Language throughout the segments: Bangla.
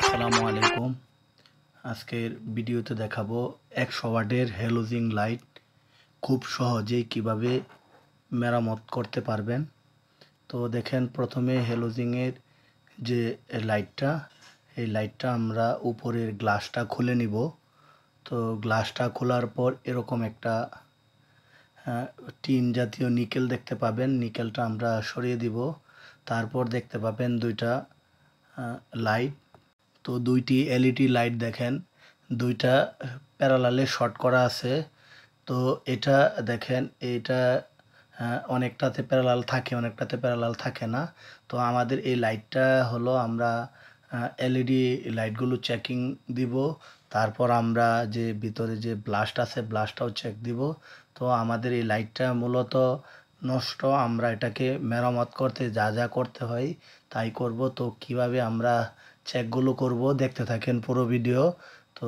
আসসালামু আলাইকুম। আজকের ভিডিওতে দেখাবো 100 ওয়াটের হ্যালোজিন লাইট খুব সহজেই কিভাবে মেরামত করতে পারবেন। তো দেখেন, প্রথমে হ্যালোজিনের যে লাইটটা, এই লাইটটা আমরা উপরের গ্লাসটা খুলে নিব। তো গ্লাসটা খোলার পর এরকম একটা টিন জাতীয় নিকেল দেখতে পাবেন। নিকেলটা আমরা সরিয়ে দিব। তারপর দেখতে পাবেন দুইটা লাইট। তো দুইটি এলইডি লাইট দেখেন, দুইটা প্যারালালে শর্ট করা আছে। তো এটা দেখেন, এটা অনেকটাতে প্যারালাল থাকে, অনেকটাতে প্যারালাল থাকে না। তো আমাদের এই লাইটটা হলো, আমরা এলইডি লাইটগুলো চেকিং দিব। তারপর আমরা যে ভিতরে যে ব্লাস্ট আছে, ব্লাস্টটাও চেক দিব। তো আমাদের এই লাইটটা মূলত নষ্ট। আমরা এটাকে মেরামত করতে যা যা করতে হয় তাই করব। তো কিভাবে আমরা চেকগুলো করব, দেখতে থাকেন পুরো ভিডিও। তো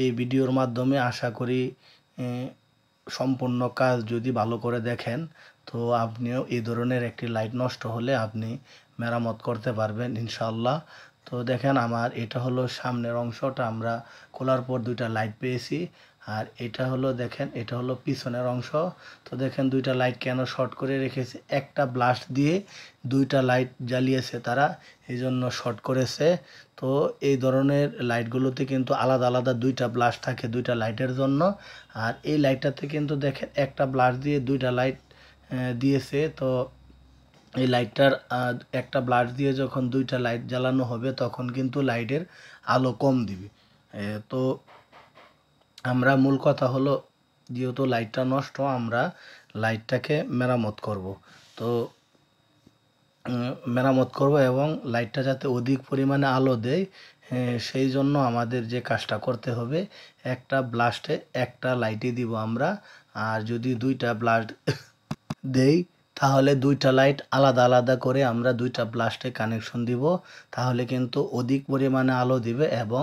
এই ভিডিওর মাধ্যমে আশা করি সম্পূর্ণ কাজ যদি ভালো করে দেখেন, তো আপনিও এই ধরনের একটি লাইট নষ্ট হলে আপনি মেরামত করতে পারবেন ইনশাআল্লাহ। তো দেখেন, আমার এটা হলো সামনের অংশটা, আমরা খোলার পর দুইটা লাইট পেয়েছি। আর এটা হলো, দেখেন, এটা হলো পিছনের অংশ। তো দেখেন দুইটা লাইট কেন শর্ট করে রেখেছে, একটা ব্লাস্ট দিয়ে দুইটা লাইট জ্বালিয়েছে তারা, এই জন্য শর্ট করেছে। তো এই ধরনের লাইটগুলোতে কিন্তু আলাদা আলাদা দুইটা ব্লাস্ট থাকে দুইটা লাইটের জন্য। আর এই লাইটটাতে কিন্তু দেখেন একটা ব্লাস্ট দিয়ে দুইটা লাইট দিয়েছে। তো এই লাইটটার একটা ব্লাস্ট দিয়ে যখন দুইটা লাইট জ্বালানো হবে তখন কিন্তু লাইটের আলো কম দিবে। তো আমরা মূল কথা হলো, যেহেতু লাইটটা নষ্ট, আমরা লাইটটাকে মেরামত করব। তো মেরামত করব এবং লাইটটা যাতে অধিক পরিমাণে আলো দেয়, সেই জন্য আমাদের যে কাজটা করতে হবে, একটা ব্লাস্টে একটা লাইটই দিব আমরা। আর যদি দুইটা ব্লাস্ট দেই তাহলে দুইটা লাইট আলাদা আলাদা করে আমরা দুইটা ব্লাস্টে কানেকশন দিব। তাহলে কিন্তু অধিক পরিমাণে আলো দিবে এবং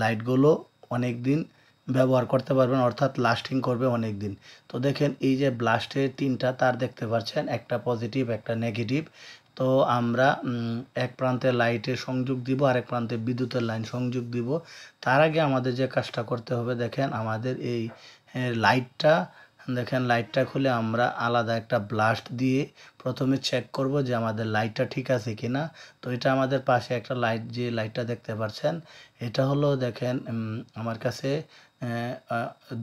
লাইটগুলো অনেক দিন ব্যবহার করতে পারবেন, অর্থাৎ লাস্টিং করবে অনেক দিন। তো দেখেন, এই যে ব্লাস্টের তিনটা তার দেখতে পাচ্ছেন, একটা পজিটিভ একটা নেগেটিভ। তো আমরা এক প্রান্তে লাইটের সংযোগ দিব, আরেক প্রান্তে বিদ্যুতের লাইন সংযোগ দিব। তার আগে আমাদের যে কাজটা করতে হবে, দেখেন আমাদের এই লাইটটা, দেখেন লাইটটা খুলে আমরা আলাদা একটা ব্লাস্ট দিয়ে প্রথমে চেক করব যে আমাদের লাইটটা ঠিক আছে কিনা। তো এটা আমাদের পাশে একটা লাইট, যে লাইটটা দেখতে পাচ্ছেন, এটা হলো, দেখেন আমার কাছে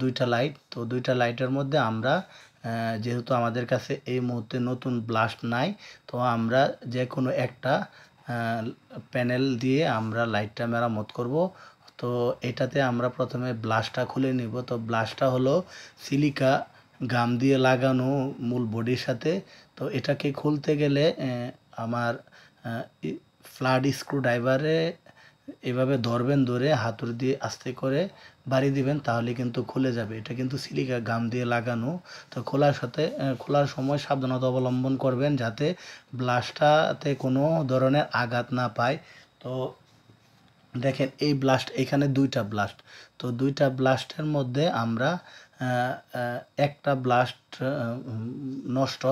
দুইটা লাইট। তো দুইটা লাইটের মধ্যে আমরা যেহেতু আমাদের কাছে এই মুহূর্তে নতুন ব্লাস্ট নাই, তো আমরা যে কোনো একটা প্যানেল দিয়ে আমরা লাইটটা মেরামত করব। তো এটাতে আমরা প্রথমে ব্লাস্টটা খুলে নিব। তো ব্লাস্টটা হলো সিলিকা গাম দিয়ে লাগানো মূল বডির সাথে। তো এটাকে খুলতে গেলে আমার ফ্ল্যাট স্ক্রুড্রাইভারে এভাবে ধরবেন, ধরে হাতুড়ি দিয়ে আস্তে করে বাড়ি দিবেন, তাহলে কিন্তু খুলে যাবে। এটা কিন্তু সিলিকা গাম দিয়ে লাগানো। তো খোলার সময় সাবধানতা অবলম্বন করবেন যাতে ব্লাস্টটাতে কোনো ধরনের আঘাত না পায়। তো দেখেন, এই ব্লাস্ট, এখানে দুইটা ব্লাস্ট। তো দুইটা ব্লাস্টের মধ্যে আমরা একটা ব্লাস্ট নষ্ট।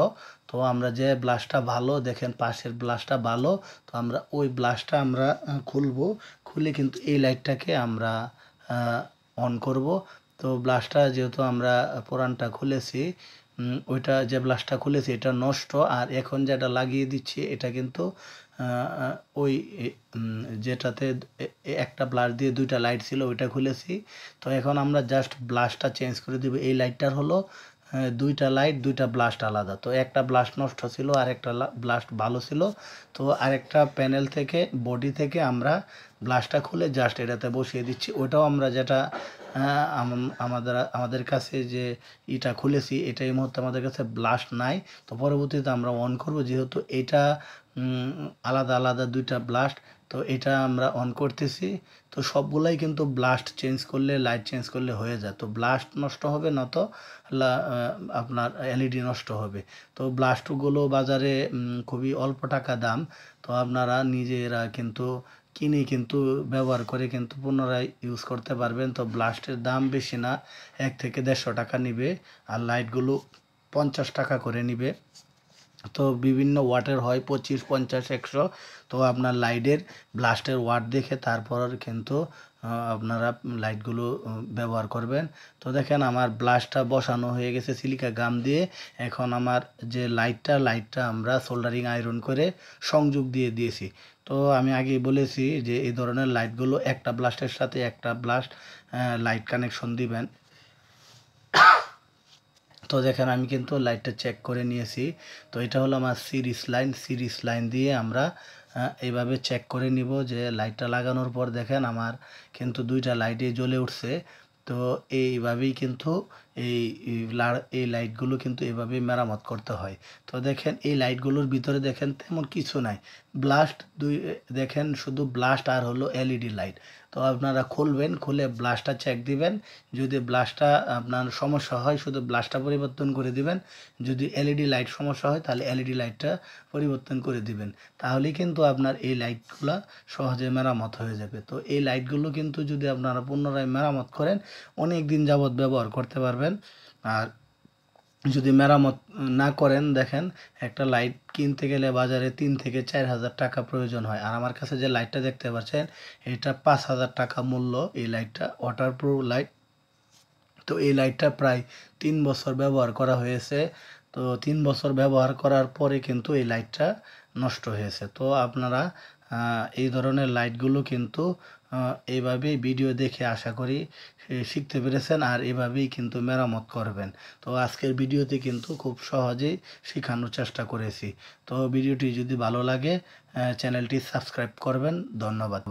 তো আমরা যে ব্লাস্টটা ভালো, দেখেন পাশের ব্লাস্টটা ভালো। তো আমরা ওই ব্লাস্টটা আমরা খুলবো, খুলে কিন্তু এই লাইটটাকে আমরা অন করব। তো ব্লাস্টটা যেহেতু আমরা পুরানটা খুলেছি, ওইটা যে ব্লাস্টটা খুলেছি এটা নষ্ট। আর এখন যেটা লাগিয়ে দিচ্ছি এটা কিন্তু ওই যেটাতে একটা ব্লাস্ট দিয়ে দুইটা লাইট ছিল ওইটা খুলেছি। তো এখন আমরা জাস্ট ব্লাস্টটা চেঞ্জ করে দিব। এই লাইটটার হলো দুইটা লাইট, দুইটা ব্লাস্ট আলাদা। তো একটা ব্লাস্ট নষ্ট ছিল আর একটা ব্লাস্ট ভালো ছিল। তো আরেকটা প্যানেল থেকে, বডি থেকে আমরা ব্লাস্টটা খুলে জাস্ট এটাতে বসিয়ে দিচ্ছি। ওটাও আমরা যেটা আমাদের কাছে যে এটা খুলেছি, এটা এই মুহূর্তে আমাদের কাছে ব্লাস্ট নাই। তো পরবর্তীতে আমরা অন করব, যেহেতু এটা আলাদা আলাদা দুইটা ব্লাস্ট। তো এটা আমরা অন করতেছি। তো সবগুলাই কিন্তু ব্লাস্ট চেঞ্জ করলে, লাইট চেঞ্জ করলে হয়ে যায়। তো ব্লাস্ট নষ্ট হবে না, তো আপনার এলইডি নষ্ট হবে। তো ব্লাস্টগুলো বাজারে খুবই অল্প টাকা দাম। তো আপনারা নিজেরা কিন্তু কিনে কিন্তু ব্যবহার করে কিন্তু পুনরায় ইউজ করতে পারবেন। তো ব্লাস্টের দাম বেশি না, 1 থেকে 150 টাকা নিবে। আর লাইটগুলো 50 টাকা করে নিবে। তো বিভিন্ন ওয়াটের হয় 25, 50, 100। তো আপনার লাইটের ব্লাস্টের ওয়াট দেখে তারপর কিন্তু আপনারা লাইটগুলো ব্যবহার করবেন। তো দেখেন আমার ব্লাস্টটা বসানো হয়ে গেছে সিলিকা গাম দিয়ে। এখন আমার যে লাইটটা আমরা সোল্ডারিং আয়রন করে সংযোগ দিয়ে দিয়েছি। তো আমি আগেই বলেছি যে এই ধরনের লাইটগুলো একটা ব্লাস্টের সাথে একটা ব্লাস্ট লাইট কানেকশন দিবেন। তো দেখেন আমি কিন্তু লাইটটা চেক করে নিয়েছি। তো এটা হলো আমার সিরিজ লাইন দিয়ে আমরা এইভাবে চেক করে নিব যে লাইটটা লাগানোর পর দেখেন আমার কিন্তু দুইটা লাইটই জ্বলে উঠছে। তো এইভাবেই কিন্তু এই এই লাইটগুলো কিন্তু এইভাবেই মেরামত করতে হয়। তো দেখেন এই লাইটগুলোর ভিতরে দেখেন তেমন কিছু নাই, দেখেন শুধু ব্লাস্ট আর হলো এলইডি লাইট। তো আপনারা খুলবেন, খুলে ব্লাস্টটা চেক দিবেন। যদি ব্লাস্টটা আপনার সমস্যা হয় শুধু ব্লাস্টটা পরিবর্তন করে দিবেন। যদি এলইডি লাইট সমস্যা হয় তাহলে এলইডি লাইটটা পরিবর্তন করে দিবেন। তাহলেই কিন্তু আপনার এই লাইটগুলো সহজে মেরামত হয়ে যাবে। তো এই লাইটগুলো কিন্তু যদি আপনারা পুনরায় মেরামত করেন অনেক দিন যাবত ব্যবহার করতে পারবেন। আর যদি মেরামত না করেন দেখেন একটা লাইট কিনতে গেলে বাজারে 3 থেকে 4 হাজার টাকা প্রয়োজন হয়। আর আমার কাছে যে লাইটটা দেখতে পাচ্ছেন এটা 5,000 টাকা মূল্য। এই লাইটটা ওয়াটারপ্রুফ লাইট। তো এই লাইটটা প্রায় 3 বছর ব্যবহার করা হয়েছে। তো 3 বছর ব্যবহার করার পরে কিন্তু এই লাইটটা নষ্ট হয়েছে। তো আপনারা এই ধরনের লাইটগুলো কিন্তু এইভাবেই ভিডিও দেখে আশা করি শিখতে পেরেছেন আর এভাবেই কিন্তু মেরামত করবেন। তো আজকের ভিডিওতে কিন্তু খুব সহজেই শেখানোর চেষ্টা করেছি। তো ভিডিওটি যদি ভালো লাগে চ্যানেলটি সাবস্ক্রাইব করবেন। ধন্যবাদ।